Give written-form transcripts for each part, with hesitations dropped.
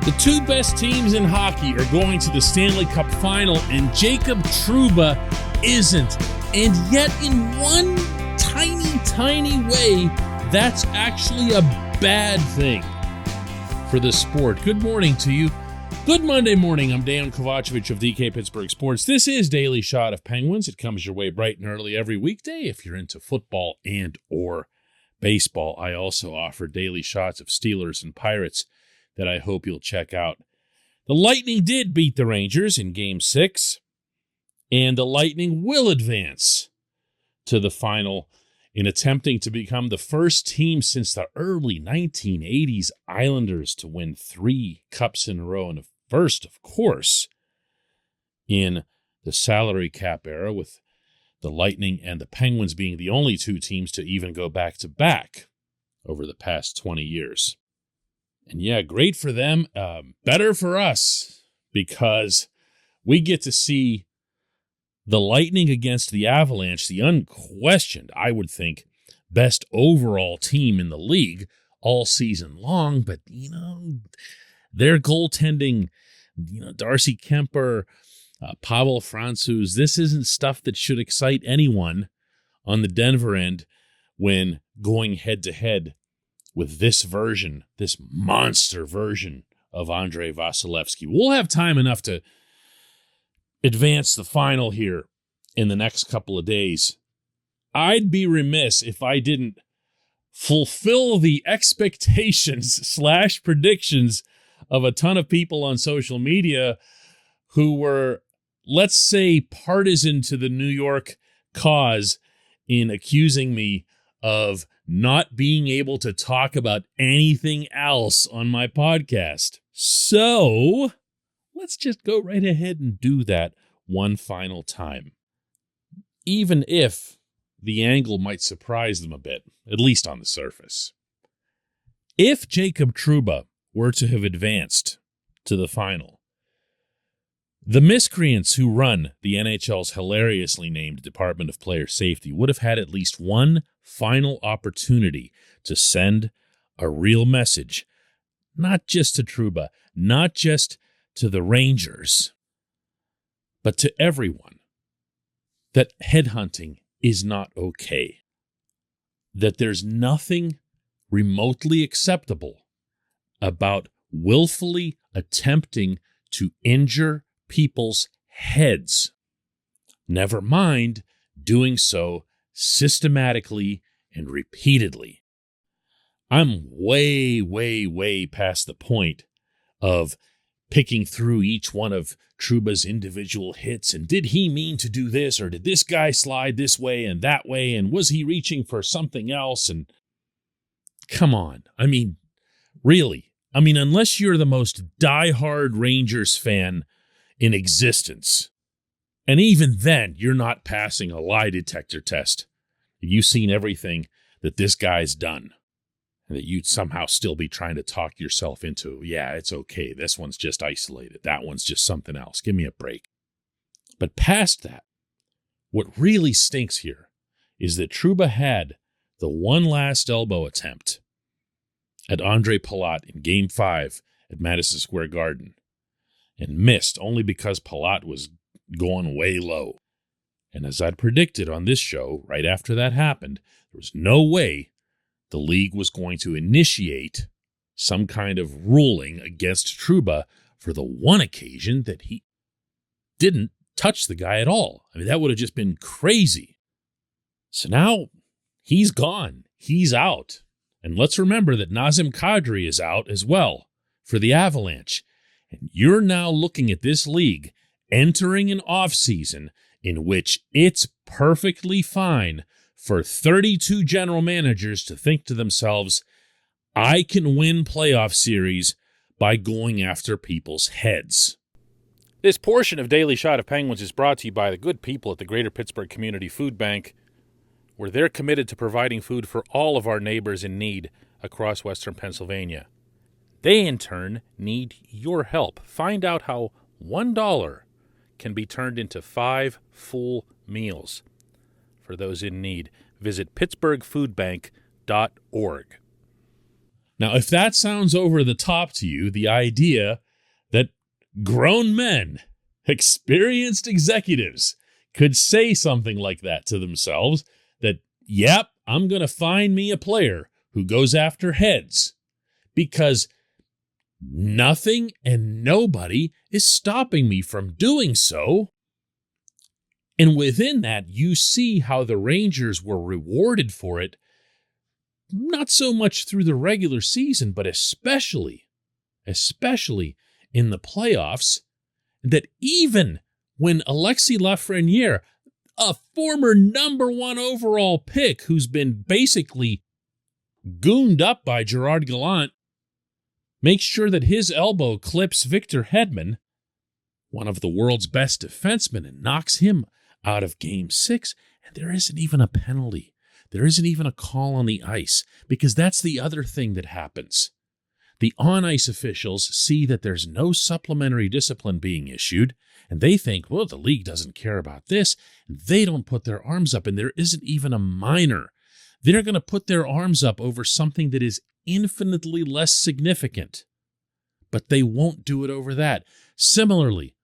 The two best teams in hockey are going to the Stanley Cup Final, and Jacob Trouba isn't. And yet, in one tiny way, that's actually a bad thing for the sport. Good morning to you. Good Monday morning. I'm Dejan Kovacevic of DK Pittsburgh Sports. This is Daily Shot of Penguins. It comes your way bright and early every weekday if you're into football and or baseball. I also offer daily shots of Steelers and Pirates that I hope you'll check out. The Lightning did beat the Rangers in Game 6, and the Lightning will advance to the final in attempting to become the first team since the early 1980s Islanders to win 3 cups in a row, and the first, of course, in the salary cap era, with the Lightning and the Penguins being the only two teams to even go back-to-back over the past 20 years. And yeah, great for them, better for us, because we get to see the Lightning against the Avalanche, the unquestioned, I would think, best overall team in the league all season long. But, their goaltending, Darcy Kemper, Pavel Francouz, this isn't stuff that should excite anyone on the Denver end when going head-to-head with this monster version of Andrei Vasilevsky. We'll have time enough to advance the final here in the next couple of days. I'd be remiss if I didn't fulfill the expectations / predictions of a ton of people on social media who were, let's say, partisan to the New York cause in accusing me of not being able to talk about anything else on my podcast. So let's just go right ahead and do that one final time, even if the angle might surprise them a bit, at least on the surface. If Jacob Trouba were to have advanced to the final, the miscreants who run the NHL's hilariously named Department of Player Safety would have had at least one final opportunity to send a real message, not just to Trouba, not just to the Rangers, but to everyone, that headhunting is not okay, that there's nothing remotely acceptable about willfully attempting to injure people's heads, never mind doing so systematically and repeatedly. I'm way past the point of picking through each one of Trouba's individual hits, and did he mean to do this, or did this guy slide this way and that way, and was he reaching for something else? And come on, really, unless you're the most diehard Rangers fan in existence, and even then, you're not passing a lie detector test. You've seen everything that this guy's done, and that you'd somehow still be trying to talk yourself into, yeah, it's okay, this one's just isolated, that one's just something else, give me a break. But past that, what really stinks here is that Trouba had the one last elbow attempt at Andre Palat in Game 5 at Madison Square Garden, and missed only because Palat was going way low. And as I'd predicted on this show, right after that happened, there was no way the league was going to initiate some kind of ruling against Trouba for the one occasion that he didn't touch the guy at all. That would have just been crazy. So now he's gone. He's out. And let's remember that Nazem Kadri is out as well for the Avalanche. And you're now looking at this league entering an offseason in which it's perfectly fine for 32 general managers to think to themselves, I can win playoff series by going after people's heads. This portion of Daily Shot of Penguins is brought to you by the good people at the Greater Pittsburgh Community Food Bank, where they're committed to providing food for all of our neighbors in need across Western Pennsylvania. They, in turn, need your help. Find out how $1 can be turned into 5 full meals for those in need. Visit pittsburghfoodbank.org. Now, if that sounds over the top to you, the idea that grown men, experienced executives, could say something like that to themselves, that, yep, I'm going to find me a player who goes after heads, because nothing and nobody is stopping me from doing so. And within that, you see how the Rangers were rewarded for it, not so much through the regular season, but especially in the playoffs, that even when Alexis Lafreniere, a former number 1 overall pick who's been basically gooned up by Gerard Gallant, makes sure that his elbow clips Victor Hedman, one of the world's best defensemen, and knocks him out of Game 6, and there isn't even a penalty. There isn't even a call on the ice, because that's the other thing that happens. The on-ice officials see that there's no supplementary discipline being issued, and they think, well, the league doesn't care about this. They don't put their arms up, and there isn't even a minor. They're going to put their arms up over something that is infinitely less significant, but they won't do it over that. Similarly,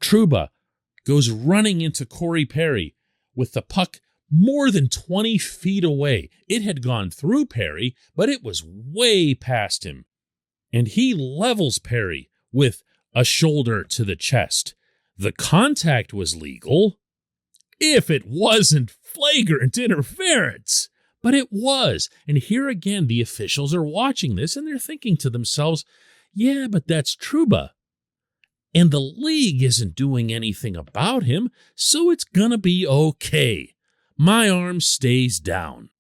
Trouba goes running into Corey Perry with the puck more than 20 feet away. It had gone through Perry, but it was way past him. And he levels Perry with a shoulder to the chest. The contact was legal if it wasn't flagrant interference. But it was. And here again, the officials are watching this and they're thinking to themselves, yeah, but that's Trouba. And the league isn't doing anything about him, so it's going to be okay. My arm stays down.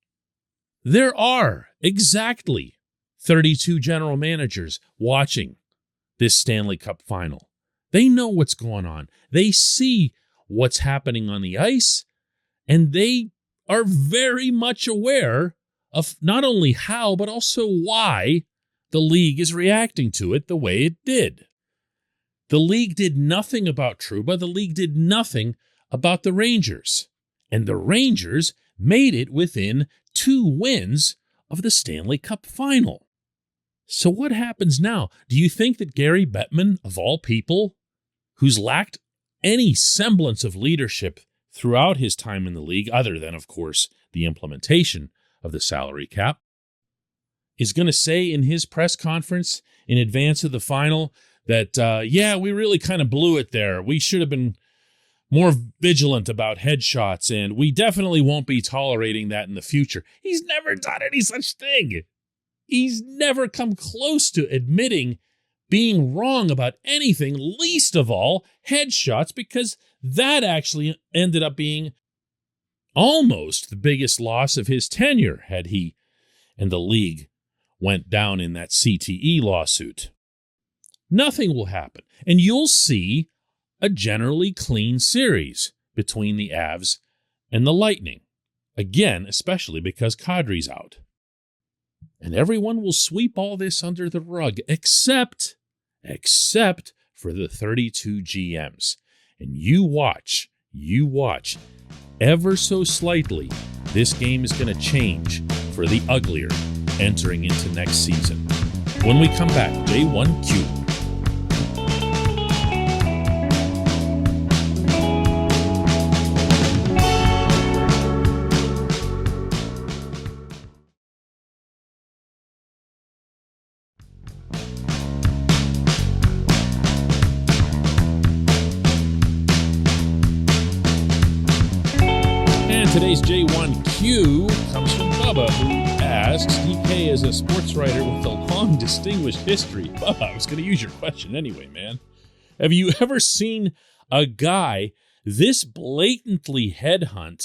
There are exactly 32 general managers watching this Stanley Cup Final. They know what's going on. They see what's happening on the ice, and they are very much aware of not only how, but also why the league is reacting to it the way it did. The league did nothing about Trouba. The league did nothing about the Rangers. And the Rangers made it within 2 wins of the Stanley Cup Final. So what happens now? Do you think that Gary Bettman, of all people, who's lacked any semblance of leadership throughout his time in the league, other than, of course, the implementation of the salary cap, is going to say in his press conference in advance of the final that, we really kind of blew it there. We should have been more vigilant about headshots, and we definitely won't be tolerating that in the future. He's never done any such thing. He's never come close to admitting being wrong about anything, least of all headshots, because that actually ended up being almost the biggest loss of his tenure had he and the league went down in that CTE lawsuit. Nothing will happen, and you'll see a generally clean series between the Avs and the Lightning. Again, especially because Kadri's out. And everyone will sweep all this under the rug, except for the 32 GMs. And you watch, ever so slightly, this game is going to change for the uglier entering into next season. When we come back, J1Q. Today's J1Q comes from Bubba, who asks, DK is a sports writer with a long, distinguished history. Bubba, I was going to use your question anyway, man. Have you ever seen a guy this blatantly headhunt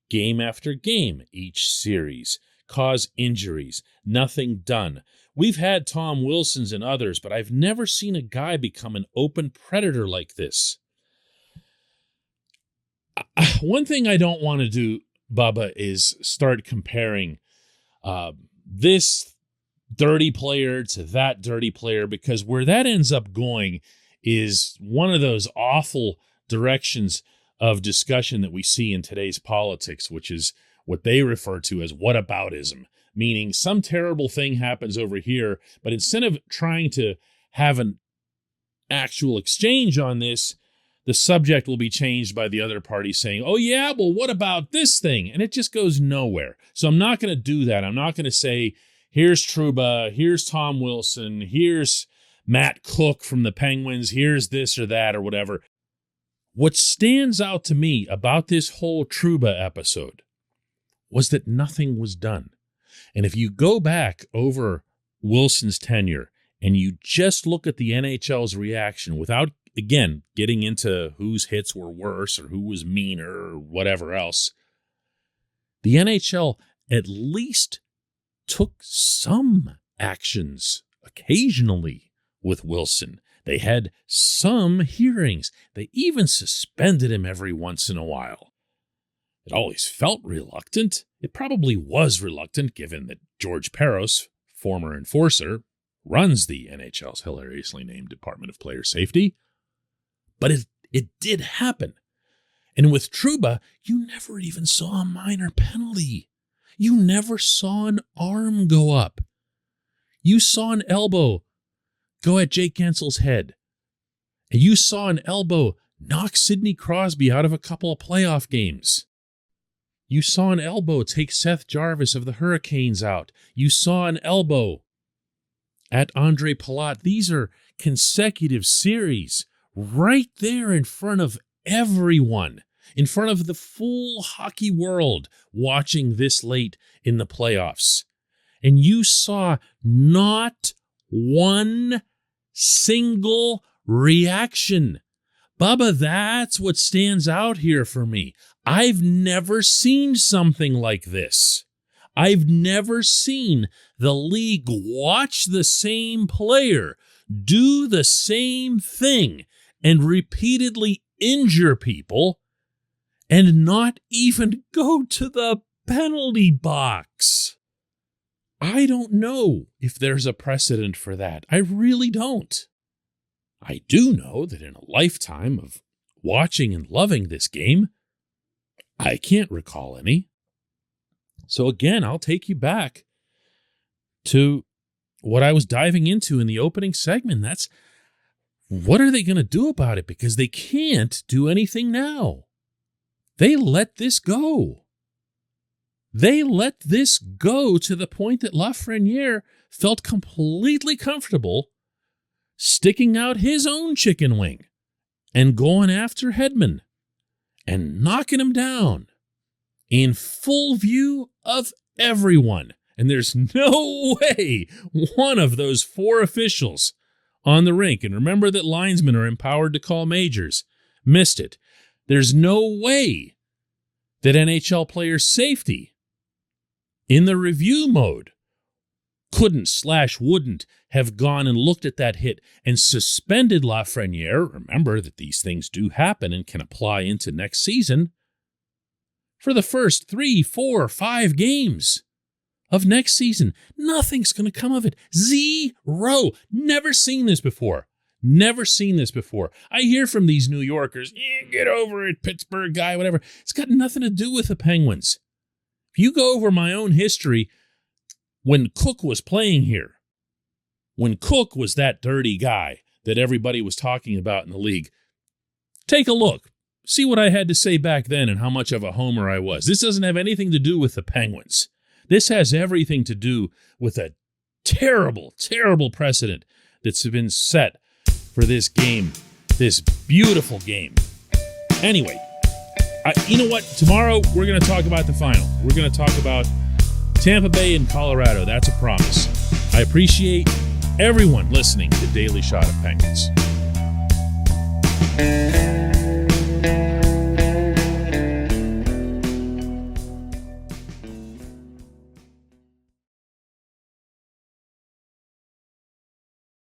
game after game each series, cause injuries, nothing done? We've had Tom Wilsons and others, but I've never seen a guy become an open predator like this. One thing I don't want to do, Bubba, is start comparing this dirty player to that dirty player, because where that ends up going is one of those awful directions of discussion that we see in today's politics, which is what they refer to as whataboutism, meaning some terrible thing happens over here, but instead of trying to have an actual exchange on this, the subject will be changed by the other party saying, oh yeah, well, what about this thing? And it just goes nowhere. So I'm not going to do that. I'm not going to say, here's Trouba, here's Tom Wilson, here's Matt Cook from the Penguins, here's this or that or whatever. What stands out to me about this whole Trouba episode was that nothing was done. And if you go back over Wilson's tenure and you just look at the NHL's reaction without, again, getting into whose hits were worse or who was meaner or whatever else, the NHL at least took some actions occasionally with Wilson. They had some hearings. They even suspended him every once in a while. It always felt reluctant. It probably was reluctant given that George Peros, former enforcer, runs the NHL's hilariously named Department of Player Safety. But it did happen. And with Trouba, you never even saw a minor penalty. You never saw an arm go up. You saw an elbow go at Jake Gensel's head. And you saw an elbow knock Sidney Crosby out of a couple of playoff games. You saw an elbow take Seth Jarvis of the Hurricanes out. You saw an elbow at Andre Palat. These are consecutive series right there in front of everyone, in front of the full hockey world watching this late in the playoffs. And you saw not one single reaction. Bubba, that's what stands out here for me. I've never seen something like this. I've never seen the league watch the same player do the same thing and repeatedly injure people and not even go to the penalty box. I don't know if there's a precedent for that. I really don't. I do know that in a lifetime of watching and loving this game, I can't recall any. So again, I'll take you back to what I was diving into in the opening segment. That's, what are they going to do about it? Because they can't do anything now. They let this go. They let this go to the point that Lafreniere felt completely comfortable sticking out his own chicken wing and going after Hedman and knocking him down in full view of everyone. And there's no way one of those four officials on the rink, and remember that linesmen are empowered to call majors, missed it. There's no way that NHL player safety in the review mode wouldn't have gone and looked at that hit and suspended Lafreniere. Remember that these things do happen and can apply into next season for the first 3, 4, 5 games of next season. Nothing's going to come of it. Zero. Never seen this before. Never seen this before. I hear from these New Yorkers, get over it, Pittsburgh guy, whatever. It's got nothing to do with the Penguins. If you go over my own history, when Cook was playing here, when Cook was that dirty guy that everybody was talking about in the league, take a look. See what I had to say back then and how much of a homer I was. This doesn't have anything to do with the Penguins. This has everything to do with a terrible, terrible precedent that's been set for this game, this beautiful game. Anyway, you know what? Tomorrow we're going to talk about the final. We're going to talk about Tampa Bay and Colorado. That's a promise. I appreciate everyone listening to Daily Shot of Penguins.